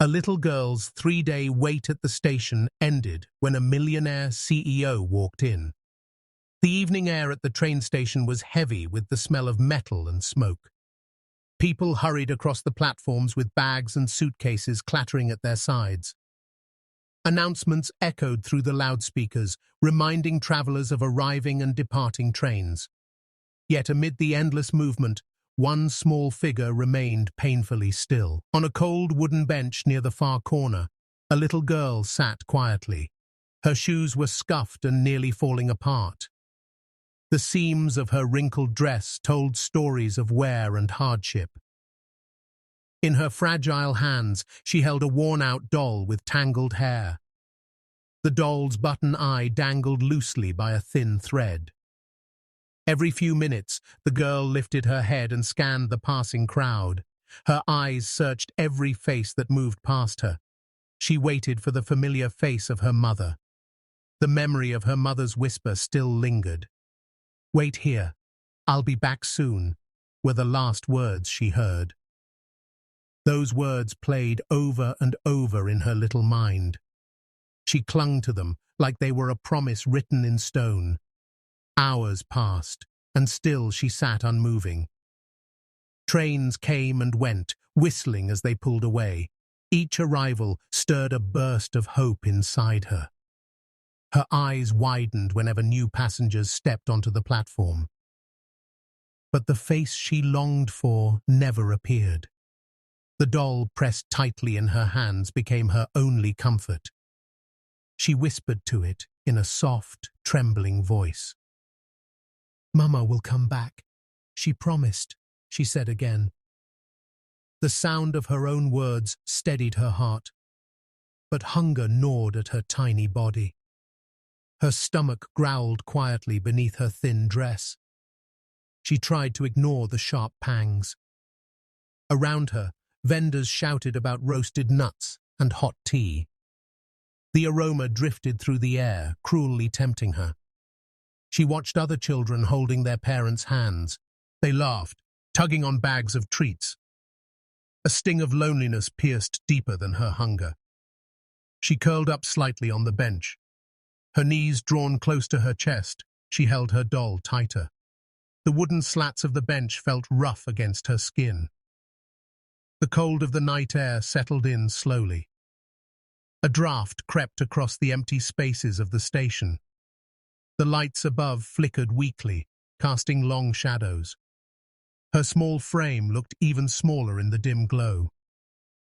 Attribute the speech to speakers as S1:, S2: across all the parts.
S1: A little girl's 3-day wait at the station ended when a Millionaire CEO walked in. The evening air at the train station was heavy with the smell of metal and smoke. People hurried across the platforms with bags and suitcases clattering at their sides. Announcements echoed through the loudspeakers, reminding travelers of arriving and departing trains. Yet amid the endless movement, one small figure remained painfully still. On a cold wooden bench near the far corner, a little girl sat quietly. Her shoes were scuffed and nearly falling apart. The seams of her wrinkled dress told stories of wear and hardship. In her fragile hands, she held a worn-out doll with tangled hair. The doll's button eye dangled loosely by a thin thread. Every few minutes, the girl lifted her head and scanned the passing crowd. Her eyes searched every face that moved past her. She waited for the familiar face of her mother. The memory of her mother's whisper still lingered. "Wait here. I'll be back soon," were the last words she heard. Those words played over and over in her little mind. She clung to them like they were a promise written in stone. Hours passed, and still she sat unmoving. Trains came and went, whistling as they pulled away. Each arrival stirred a burst of hope inside her. Her eyes widened whenever new passengers stepped onto the platform. But the face she longed for never appeared. The doll pressed tightly in her hands became her only comfort. She whispered to it in a soft, trembling voice. "Mama will come back. She promised," she said again. The sound of her own words steadied her heart, but hunger gnawed at her tiny body. Her stomach growled quietly beneath her thin dress. She tried to ignore the sharp pangs. Around her, vendors shouted about roasted nuts and hot tea. The aroma drifted through the air, cruelly tempting her. She watched other children holding their parents' hands. They laughed, tugging on bags of treats. A sting of loneliness pierced deeper than her hunger. She curled up slightly on the bench. Her knees drawn close to her chest, she held her doll tighter. The wooden slats of the bench felt rough against her skin. The cold of the night air settled in slowly. A draft crept across the empty spaces of the station. The lights above flickered weakly, casting long shadows. Her small frame looked even smaller in the dim glow.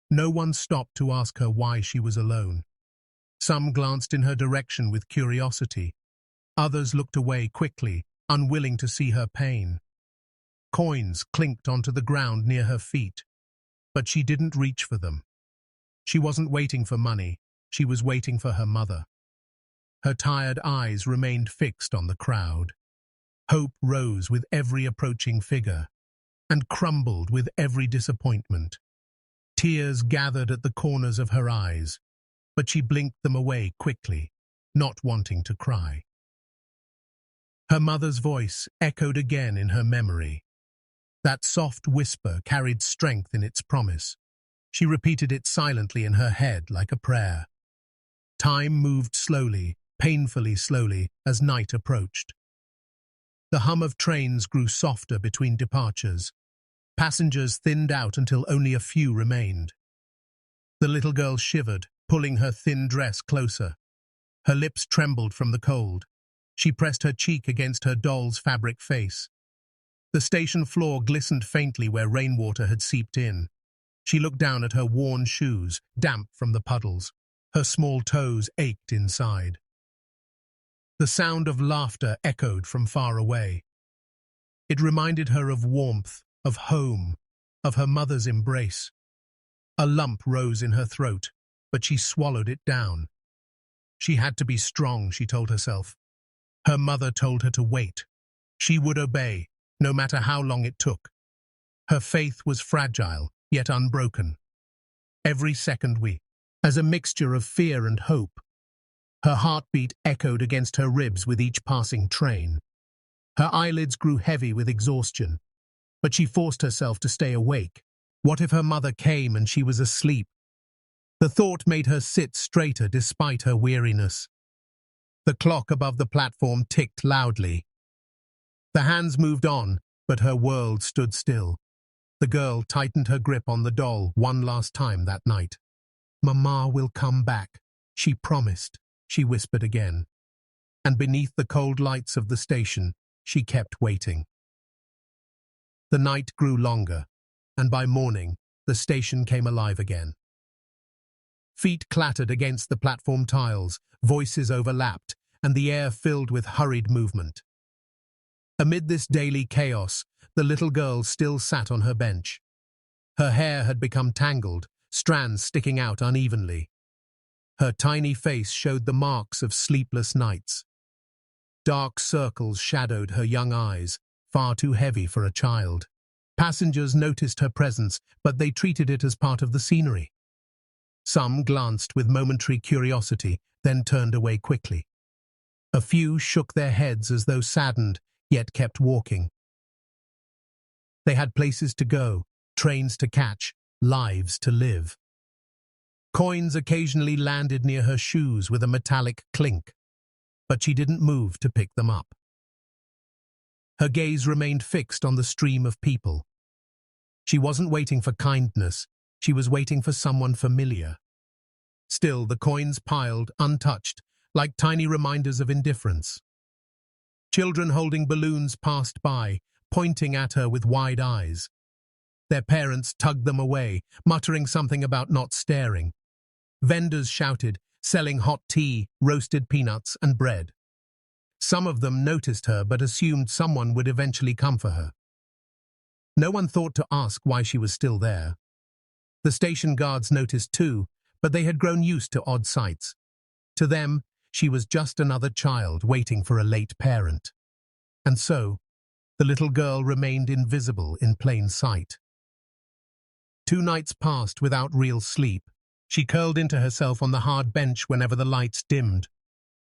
S1: No one stopped to ask her why she was alone. Some glanced in her direction with curiosity. Others looked away quickly, unwilling to see her pain. Coins clinked onto the ground near her feet, but she didn't reach for them. She wasn't waiting for money, she was waiting for her mother. Her tired eyes remained fixed on the crowd. Hope rose with every approaching figure, and crumbled with every disappointment. Tears gathered at the corners of her eyes, but she blinked them away quickly, not wanting to cry. Her mother's voice echoed again in her memory. That soft whisper carried strength in its promise. She repeated it silently in her head like a prayer. Time moved slowly, painfully slowly, as night approached. The hum of trains grew softer between departures. Passengers thinned out until only a few remained. The little girl shivered, pulling her thin dress closer. Her lips trembled from the cold. She pressed her cheek against her doll's fabric face. The station floor glistened faintly where rainwater had seeped in. She looked down at her worn shoes, damp from the puddles. Her small toes ached inside. The sound of laughter echoed from far away. It reminded her of warmth, of home, of her mother's embrace. A lump rose in her throat, but she swallowed it down. She had to be strong, she told herself. Her mother told her to wait. She would obey, no matter how long it took. Her faith was fragile, yet unbroken. Every second week, as a mixture of fear and hope, her heartbeat echoed against her ribs with each passing train. Her eyelids grew heavy with exhaustion, but she forced herself to stay awake. What if her mother came and she was asleep? The thought made her sit straighter despite her weariness. The clock above the platform ticked loudly. The hands moved on, but her world stood still. The girl tightened her grip on the doll one last time that night. "Mama will come back," she promised, she whispered again. And beneath the cold lights of the station, she kept waiting. The night grew longer, and by morning, the station came alive again. Feet clattered against the platform tiles, voices overlapped, and the air filled with hurried movement. Amid this daily chaos, the little girl still sat on her bench. Her hair had become tangled, strands sticking out unevenly. Her tiny face showed the marks of sleepless nights. Dark circles shadowed her young eyes, far too heavy for a child. Passengers noticed her presence, but they treated it as part of the scenery. Some glanced with momentary curiosity, then turned away quickly. A few shook their heads as though saddened, yet kept walking. They had places to go, trains to catch, lives to live. Coins occasionally landed near her shoes with a metallic clink, but she didn't move to pick them up. Her gaze remained fixed on the stream of people. She wasn't waiting for kindness, she was waiting for someone familiar. Still, the coins piled, untouched, like tiny reminders of indifference. Children holding balloons passed by, pointing at her with wide eyes. Their parents tugged them away, muttering something about not staring. Vendors shouted, selling hot tea, roasted peanuts, and bread. Some of them noticed her but assumed someone would eventually come for her. No one thought to ask why she was still there. The station guards noticed too, but they had grown used to odd sights. To them, she was just another child waiting for a late parent. And so, the little girl remained invisible in plain sight. 2 nights passed without real sleep. She curled into herself on the hard bench whenever the lights dimmed.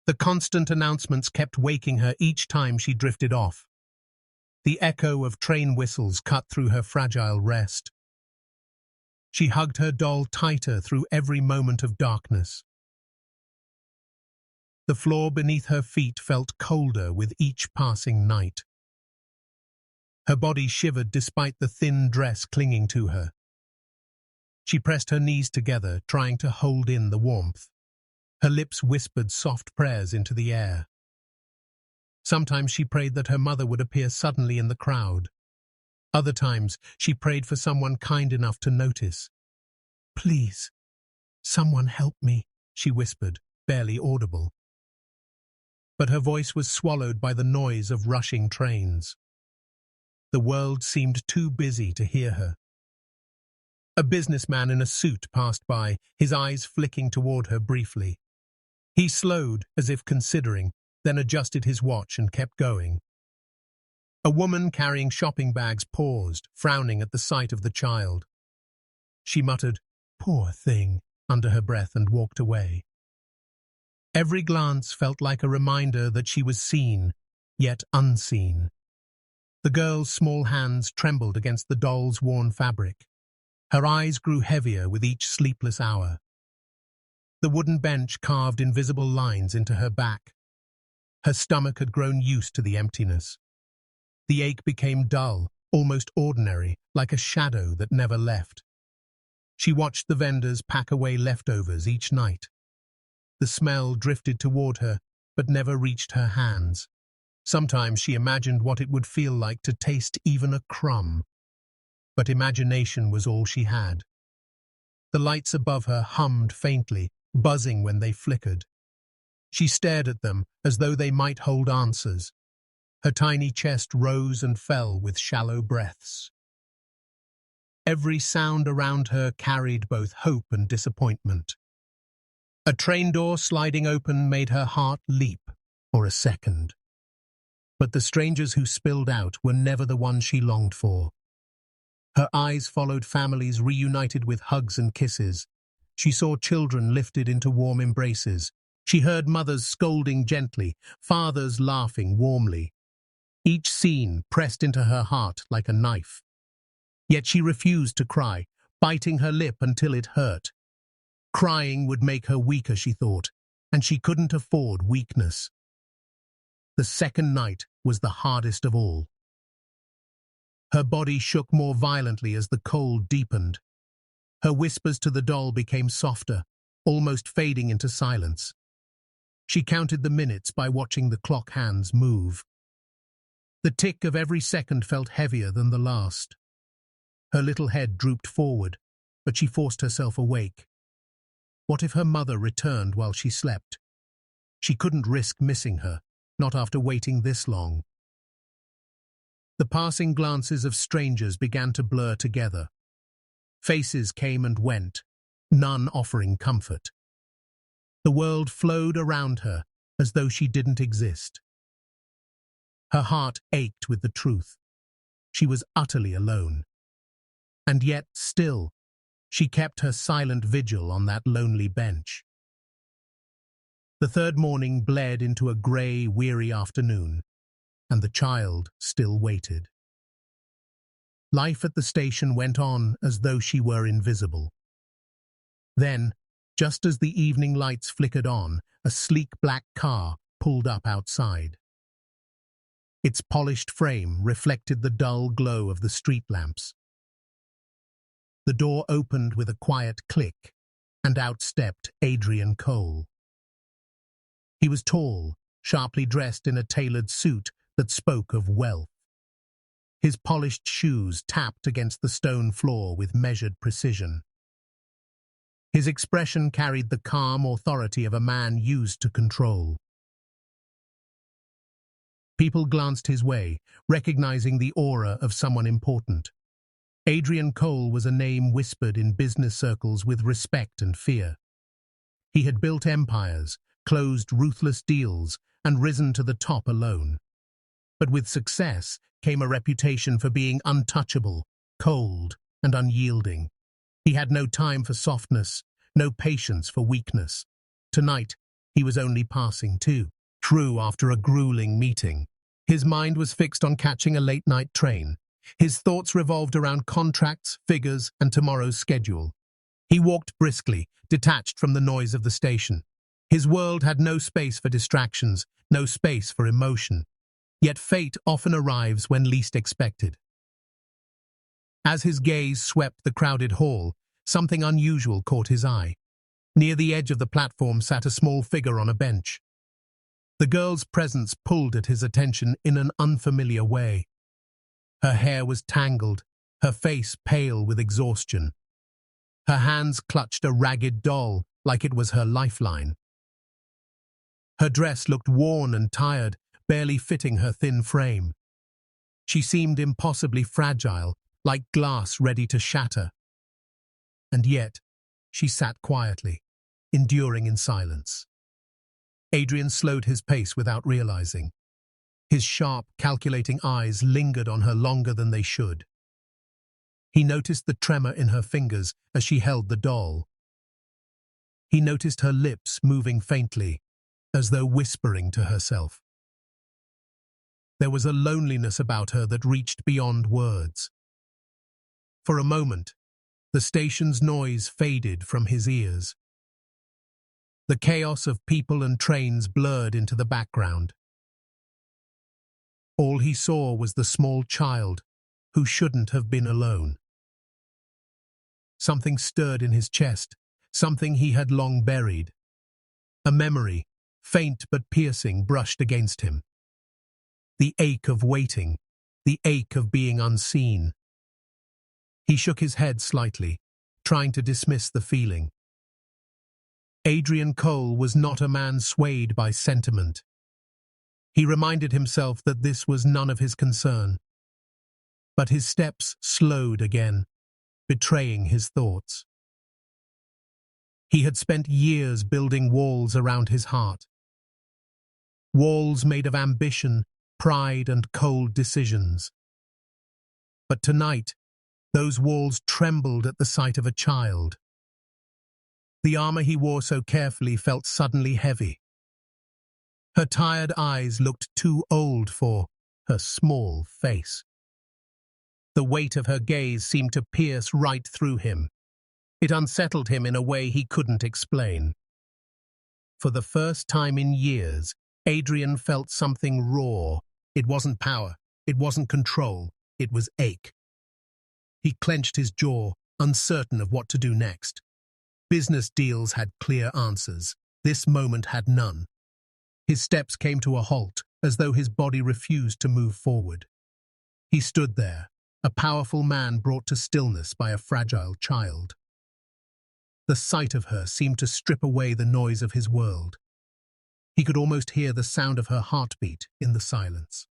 S1: The constant announcements kept waking her each time she drifted off. The echo of train whistles cut through her fragile rest. She hugged her doll tighter through every moment of darkness. The floor beneath her feet felt colder with each passing night. Her body shivered despite the thin dress clinging to her. She pressed her knees together, trying to hold in the warmth. Her lips whispered soft prayers into the air. Sometimes she prayed that her mother would appear suddenly in the crowd. Other times, she prayed for someone kind enough to notice. "Please, someone help me," she whispered, barely audible. But her voice was swallowed by the noise of rushing trains. The world seemed too busy to hear her. A businessman in a suit passed by, his eyes flicking toward her briefly. He slowed, as if considering, then adjusted his watch and kept going. A woman carrying shopping bags paused, frowning at the sight of the child. She muttered, "Poor thing," under her breath and walked away. Every glance felt like a reminder that she was seen, yet unseen. The girl's small hands trembled against the doll's worn fabric. Her eyes grew heavier with each sleepless hour. The wooden bench carved invisible lines into her back. Her stomach had grown used to the emptiness. The ache became dull, almost ordinary, like a shadow that never left. She watched the vendors pack away leftovers each night. The smell drifted toward her, but never reached her hands. Sometimes she imagined what it would feel like to taste even a crumb. But imagination was all she had. The lights above her hummed faintly, buzzing when they flickered. She stared at them as though they might hold answers. Her tiny chest rose and fell with shallow breaths. Every sound around her carried both hope and disappointment. A train door sliding open made her heart leap for a second. But the strangers who spilled out were never the ones she longed for. Her eyes followed families reunited with hugs and kisses. She saw children lifted into warm embraces. She heard mothers scolding gently, fathers laughing warmly. Each scene pressed into her heart like a knife. Yet she refused to cry, biting her lip until it hurt. Crying would make her weaker, she thought, and she couldn't afford weakness. The second night was the hardest of all. Her body shook more violently as the cold deepened. Her whispers to the doll became softer, almost fading into silence. She counted the minutes by watching the clock hands move. The tick of every second felt heavier than the last. Her little head drooped forward, but she forced herself awake. What if her mother returned while she slept? She couldn't risk missing her, not after waiting this long. The passing glances of strangers began to blur together. Faces came and went, none offering comfort. The world flowed around her as though she didn't exist. Her heart ached with the truth. She was utterly alone. And yet, still, she kept her silent vigil on that lonely bench. The third morning bled into a grey, weary afternoon, and the child still waited. Life at the station went on as though she were invisible. Then, just as the evening lights flickered on, a sleek black car pulled up outside. Its polished frame reflected the dull glow of the street lamps. The door opened with a quiet click, and out stepped Adrian Cole. He was tall, sharply dressed in a tailored suit that spoke of wealth. His polished shoes tapped against the stone floor with measured precision. His expression carried the calm authority of a man used to control. People glanced his way, recognizing the aura of someone important. Adrian Cole was a name whispered in business circles with respect and fear. He had built empires, closed ruthless deals, and risen to the top alone. But with success came a reputation for being untouchable, cold, and unyielding. He had no time for softness, no patience for weakness. Tonight, he was only passing through after a grueling meeting. His mind was fixed on catching a late-night train. His thoughts revolved around contracts, figures, and tomorrow's schedule. He walked briskly, detached from the noise of the station. His world had no space for distractions, no space for emotion. Yet fate often arrives when least expected. As his gaze swept the crowded hall, something unusual caught his eye. Near the edge of the platform sat a small figure on a bench. The girl's presence pulled at his attention in an unfamiliar way. Her hair was tangled, her face pale with exhaustion. Her hands clutched a ragged doll like it was her lifeline. Her dress looked worn and tired, barely fitting her thin frame. She seemed impossibly fragile, like glass ready to shatter. And yet, she sat quietly, enduring in silence. Adrian slowed his pace without realizing. His sharp, calculating eyes lingered on her longer than they should. He noticed the tremor in her fingers as she held the doll. He noticed her lips moving faintly, as though whispering to herself. There was a loneliness about her that reached beyond words. For a moment, the station's noise faded from his ears. The chaos of people and trains blurred into the background. All he saw was the small child who shouldn't have been alone. Something stirred in his chest, something he had long buried. A memory, faint but piercing, brushed against him. The ache of waiting, the ache of being unseen. He shook his head slightly, trying to dismiss the feeling. Adrian Cole was not a man swayed by sentiment. He reminded himself that this was none of his concern. But his steps slowed again, betraying his thoughts. He had spent years building walls around his heart. Walls made of ambition, pride, and cold decisions. But tonight, those walls trembled at the sight of a child. The armor he wore so carefully felt suddenly heavy. Her tired eyes looked too old for her small face. The weight of her gaze seemed to pierce right through him. It unsettled him in a way he couldn't explain. For the first time in years, Adrian felt something raw. It wasn't power, it wasn't control, it was ache. He clenched his jaw, uncertain of what to do next. Business deals had clear answers. This moment had none. His steps came to a halt, as though his body refused to move forward. He stood there, a powerful man brought to stillness by a fragile child. The sight of her seemed to strip away the noise of his world. He could almost hear the sound of her heartbeat in the silence.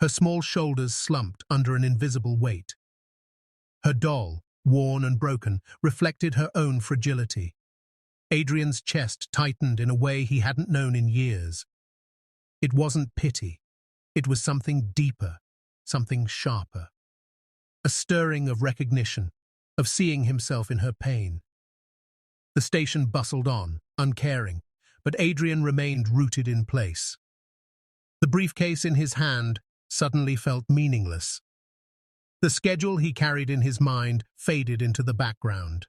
S1: Her small shoulders slumped under an invisible weight. Her doll, worn and broken, reflected her own fragility. Adrian's chest tightened in a way he hadn't known in years. It wasn't pity. It was something deeper, something sharper. A stirring of recognition, of seeing himself in her pain. The station bustled on, uncaring, but Adrian remained rooted in place. The briefcase in his hand suddenly felt meaningless. The schedule he carried in his mind faded into the background.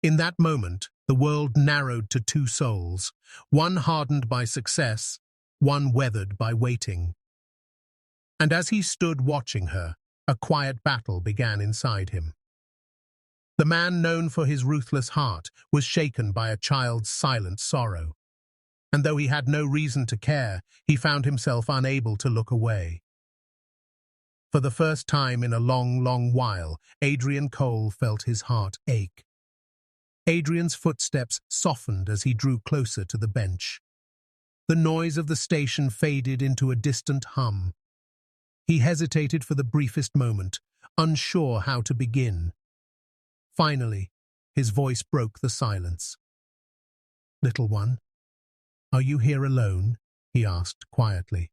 S1: In that moment, the world narrowed to two souls, one hardened by success, one weathered by waiting. And as he stood watching her, a quiet battle began inside him. The man known for his ruthless heart was shaken by a child's silent sorrow. And though he had no reason to care, he found himself unable to look away. For the first time in a long, long while, Adrian Cole felt his heart ache. Adrian's footsteps softened as he drew closer to the bench. The noise of the station faded into a distant hum. He hesitated for the briefest moment, unsure how to begin. Finally, his voice broke the silence. "Little one, are you here alone?" he asked quietly.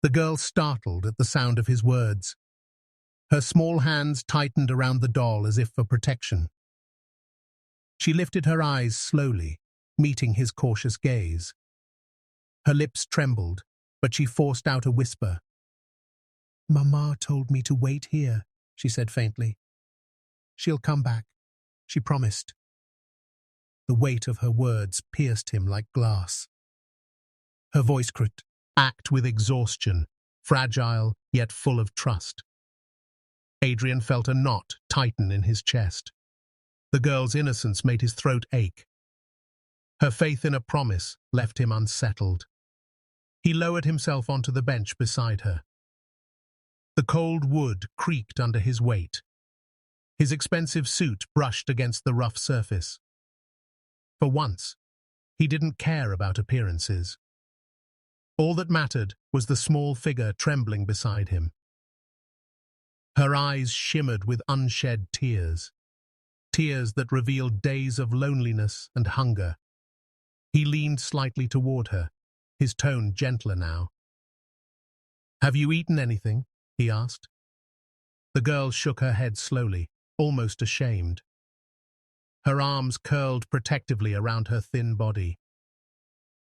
S1: The girl startled at the sound of his words. Her small hands tightened around the doll as if for protection. She lifted her eyes slowly, meeting his cautious gaze. Her lips trembled, but she forced out a whisper. "Mama told me to wait here," she said faintly. "She'll come back," she promised. The weight of her words pierced him like glass. Her voice cracked with exhaustion, fragile yet full of trust. Adrian felt a knot tighten in his chest. The girl's innocence made his throat ache. Her faith in a promise left him unsettled. He lowered himself onto the bench beside her. The cold wood creaked under his weight. His expensive suit brushed against the rough surface. For once, he didn't care about appearances. All that mattered was the small figure trembling beside him. Her eyes shimmered with unshed tears, tears that revealed days of loneliness and hunger. He leaned slightly toward her, his tone gentler now. "Have you eaten anything?" he asked. The girl shook her head slowly, almost ashamed. Her arms curled protectively around her thin body.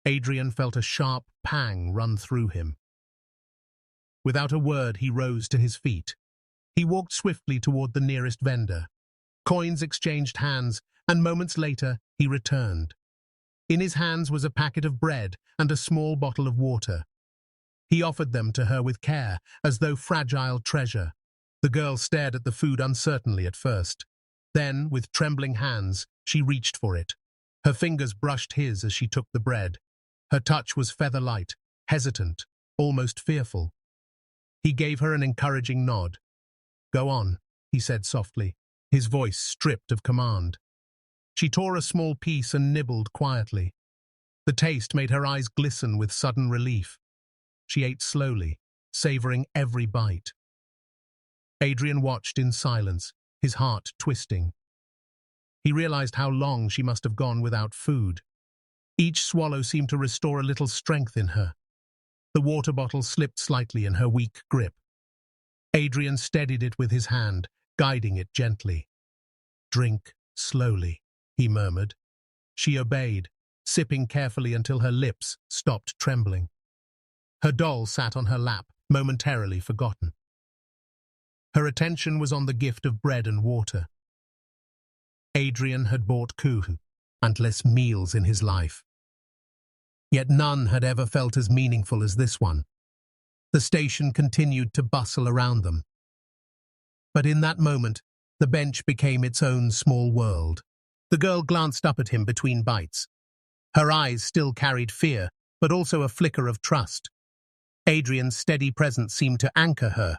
S1: Adrian felt a sharp pang run through him. Without a word, he rose to his feet. He walked swiftly toward the nearest vendor. Coins exchanged hands, and moments later, he returned. In his hands was a packet of bread and a small bottle of water. He offered them to her with care, as though fragile treasure. The girl stared at the food uncertainly at first. Then, with trembling hands, she reached for it. Her fingers brushed his as she took the bread. Her touch was feather-light, hesitant, almost fearful. He gave her an encouraging nod. "Go on," he said softly, his voice stripped of command. She tore a small piece and nibbled quietly. The taste made her eyes glisten with sudden relief. She ate slowly, savoring every bite. Adrian watched in silence, his heart twisting. He realized how long she must have gone without food. Each swallow seemed to restore a little strength in her. The water bottle slipped slightly in her weak grip. Adrian steadied it with his hand, guiding it gently. "Drink slowly," he murmured. She obeyed, sipping carefully until her lips stopped trembling. Her doll sat on her lap, momentarily forgotten. Her attention was on the gift of bread and water. Adrian had bought countless meals in his life, yet none had ever felt as meaningful as this one. The station continued to bustle around them. But in that moment, the bench became its own small world. The girl glanced up at him between bites. Her eyes still carried fear, but also a flicker of trust. Adrian's steady presence seemed to anchor her.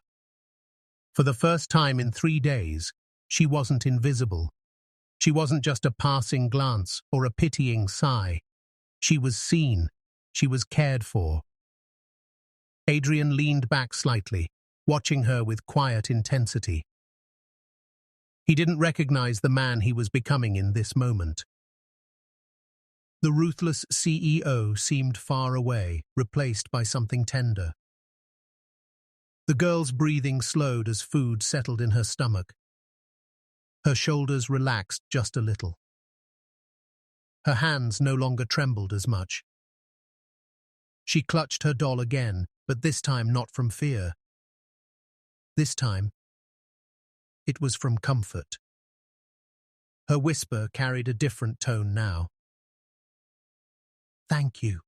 S1: For the first time in 3 days, she wasn't invisible. She wasn't just a passing glance or a pitying sigh. She was seen. She was cared for. Adrian leaned back slightly, watching her with quiet intensity. He didn't recognize the man he was becoming in this moment. The ruthless CEO seemed far away, replaced by something tender. The girl's breathing slowed as food settled in her stomach. Her shoulders relaxed just a little. Her hands no longer trembled as much. She clutched her doll again, but this time not from fear. This time, it was from comfort. Her whisper carried a different tone now. "Thank you,"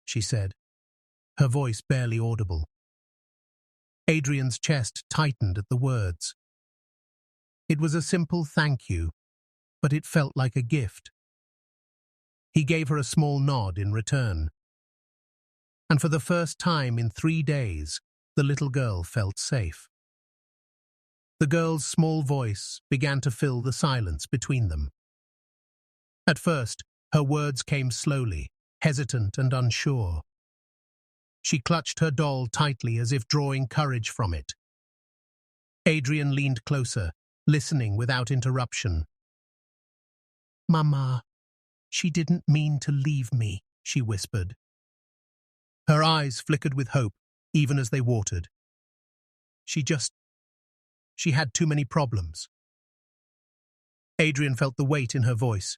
S1: she said, her voice barely audible. Adrian's chest tightened at the words. It was a simple thank you, but it felt like a gift. He gave her a small nod in return. And for the first time in 3 days, the little girl felt safe. The girl's small voice began to fill the silence between them. At first, her words came slowly, hesitant and unsure. She clutched her doll tightly as if drawing courage from it. Adrian leaned closer, listening without interruption. "Mama, she didn't mean to leave me," she whispered. Her eyes flickered with hope, even as they watered. She had too many problems. Adrian felt the weight in her voice.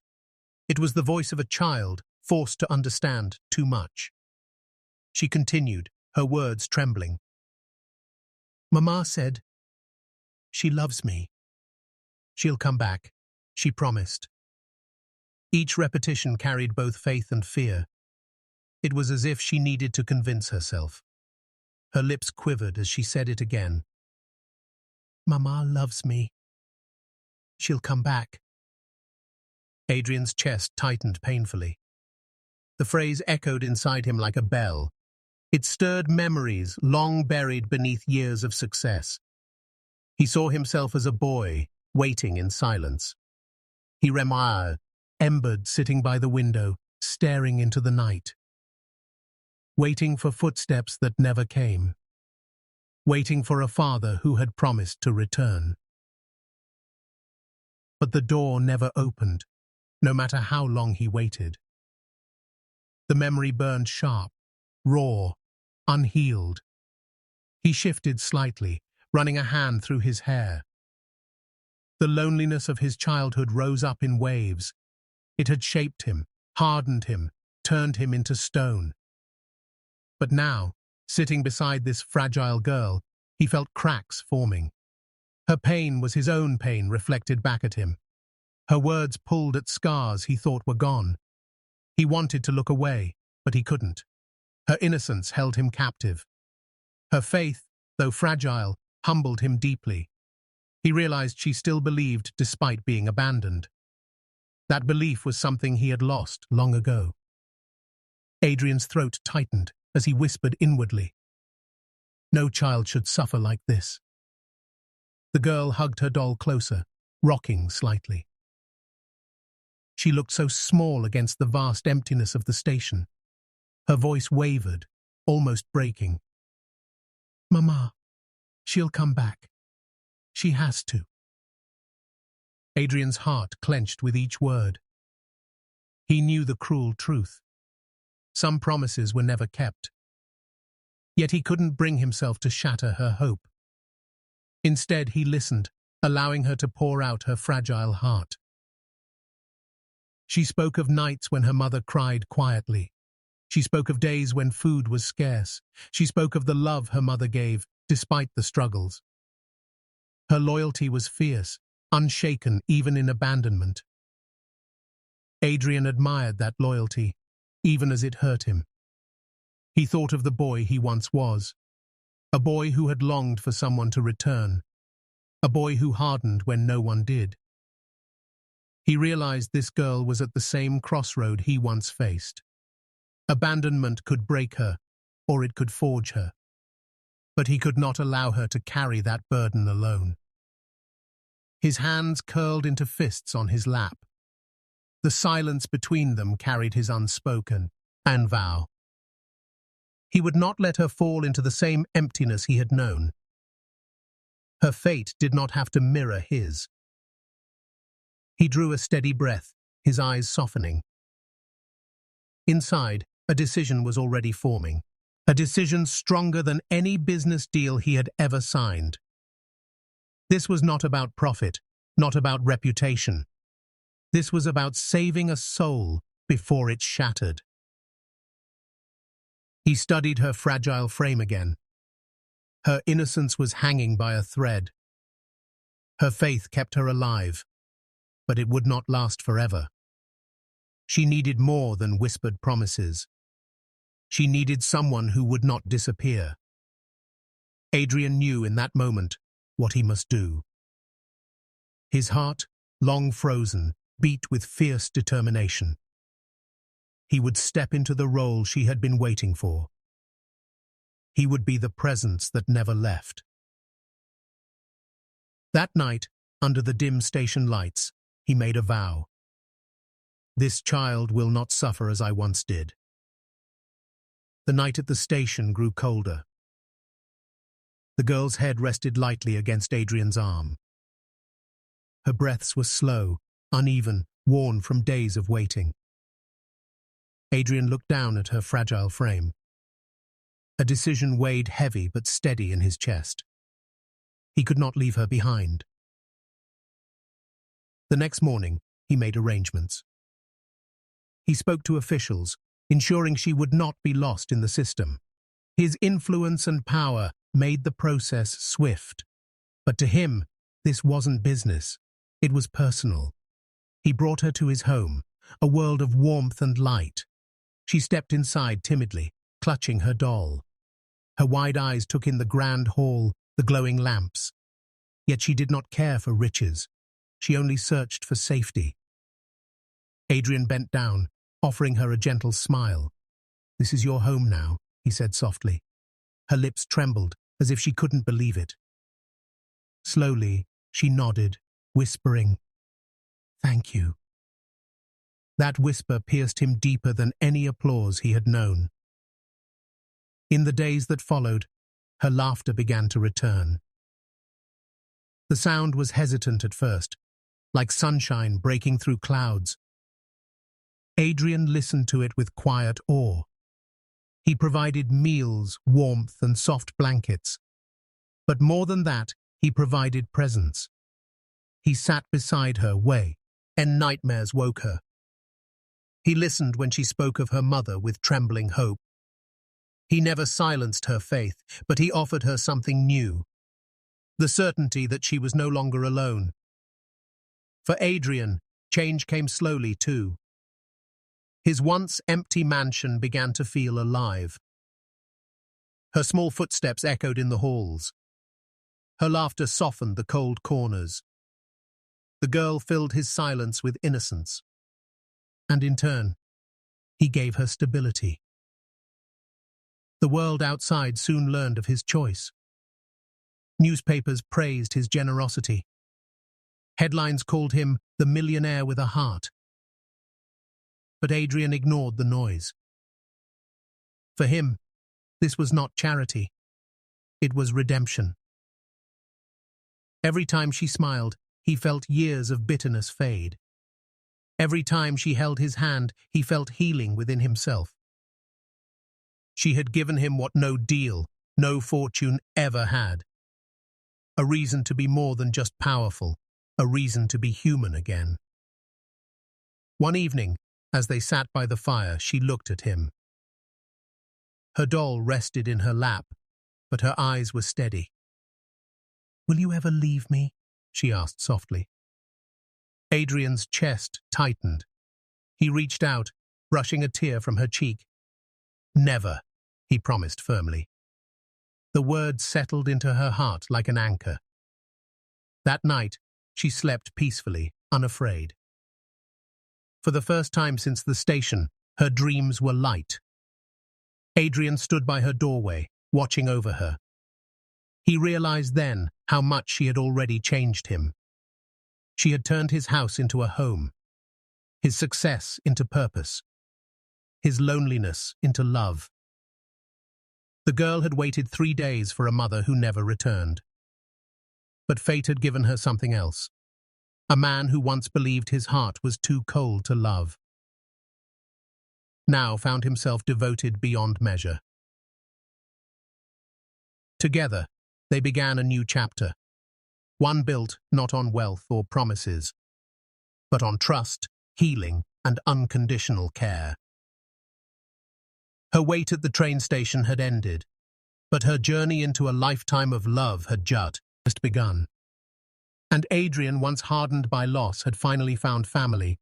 S1: It was the voice of a child, forced to understand too much. She continued, her words trembling. "Mama said, she loves me. She'll come back," she promised. Each repetition carried both faith and fear. It was as if she needed to convince herself. Her lips quivered as she said it again. "Mama loves me. She'll come back." Adrian's chest tightened painfully. The phrase echoed inside him like a bell. It stirred memories long buried beneath years of success. He saw himself as a boy, waiting in silence. He remembered sitting by the window, staring into the night. Waiting for footsteps that never came. Waiting for a father who had promised to return. But the door never opened, no matter how long he waited. The memory burned sharp, raw, unhealed. He shifted slightly, running a hand through his hair. The loneliness of his childhood rose up in waves. It had shaped him, hardened him, turned him into stone. But now, sitting beside this fragile girl, he felt cracks forming. Her pain was his own pain reflected back at him. Her words pulled at scars he thought were gone. He wanted to look away, but he couldn't. Her innocence held him captive. Her faith, though fragile, humbled him deeply. He realized she still believed despite being abandoned. That belief was something he had lost long ago. Adrian's throat tightened as he whispered inwardly, "No child should suffer like this." The girl hugged her doll closer, rocking slightly. She looked so small against the vast emptiness of the station. Her voice wavered, almost breaking. "Mama, she'll come back. She has to." Adrian's heart clenched with each word. He knew the cruel truth. Some promises were never kept. Yet he couldn't bring himself to shatter her hope. Instead, he listened, allowing her to pour out her fragile heart. She spoke of nights when her mother cried quietly. She spoke of days when food was scarce. She spoke of the love her mother gave, despite the struggles. Her loyalty was fierce, unshaken even in abandonment. Adrian admired that loyalty, even as it hurt him. He thought of the boy he once was, a boy who had longed for someone to return, a boy who hardened when no one did. He realized this girl was at the same crossroad he once faced. Abandonment could break her, or it could forge her. But he could not allow her to carry that burden alone. His hands curled into fists on his lap. The silence between them carried his unspoken vow. He would not let her fall into the same emptiness he had known. Her fate did not have to mirror his. He drew a steady breath, his eyes softening. Inside, a decision was already forming, a decision stronger than any business deal he had ever signed. This was not about profit, not about reputation. This was about saving a soul before it shattered. He studied her fragile frame again. Her innocence was hanging by a thread. Her faith kept her alive, but it would not last forever. She needed more than whispered promises. She needed someone who would not disappear. Adrian knew in that moment what he must do. His heart, long frozen, beat with fierce determination. He would step into the role she had been waiting for. He would be the presence that never left. That night, under the dim station lights, he made a vow. This child will not suffer as I once did. The night at the station grew colder. The girl's head rested lightly against Adrian's arm. Her breaths were slow, uneven, worn from days of waiting. Adrian looked down at her fragile frame. A decision weighed heavy but steady in his chest. He could not leave her behind. The next morning, he made arrangements. He spoke to officials, ensuring she would not be lost in the system. His influence and power made the process swift. But to him, this wasn't business. It was personal. He brought her to his home, a world of warmth and light. She stepped inside timidly, clutching her doll. Her wide eyes took in the grand hall, the glowing lamps. Yet she did not care for riches. She only searched for safety. Adrian bent down, offering her a gentle smile. "This is your home now," he said softly. Her lips trembled, as if she couldn't believe it. Slowly, she nodded, whispering, "Thank you." That whisper pierced him deeper than any applause he had known. In the days that followed, her laughter began to return. The sound was hesitant at first, like sunshine breaking through clouds. Adrian listened to it with quiet awe. He provided meals, warmth, and soft blankets. But more than that, he provided presence. He sat beside her, and nightmares woke her. He listened when she spoke of her mother with trembling hope. He never silenced her faith, but he offered her something new. The certainty that she was no longer alone. For Adrian, change came slowly too. His once empty mansion began to feel alive. Her small footsteps echoed in the halls. Her laughter softened the cold corners. The girl filled his silence with innocence. And in turn, he gave her stability. The world outside soon learned of his choice. Newspapers praised his generosity. Headlines called him the millionaire with a heart. But Adrian ignored the noise. For him, this was not charity. It was redemption. Every time she smiled, he felt years of bitterness fade. Every time she held his hand, he felt healing within himself. She had given him what no deal, no fortune ever had. A reason to be more than just powerful, a reason to be human again. One evening, as they sat by the fire, she looked at him. Her doll rested in her lap, but her eyes were steady. "Will you ever leave me?" she asked softly. Adrian's chest tightened. He reached out, brushing a tear from her cheek. "Never," he promised firmly. The words settled into her heart like an anchor. That night, she slept peacefully, unafraid. For the first time since the station, her dreams were light. Adrian stood by her doorway, watching over her. He realized then how much she had already changed him. She had turned his house into a home, his success into purpose, his loneliness into love. The girl had waited 3 days for a mother who never returned. But fate had given her something else. A man who once believed his heart was too cold to love, now found himself devoted beyond measure. Together, they began a new chapter, one built not on wealth or promises, but on trust, healing, and unconditional care. Her wait at the train station had ended, but her journey into a lifetime of love had just begun. And Adrian, once hardened by loss, had finally found family,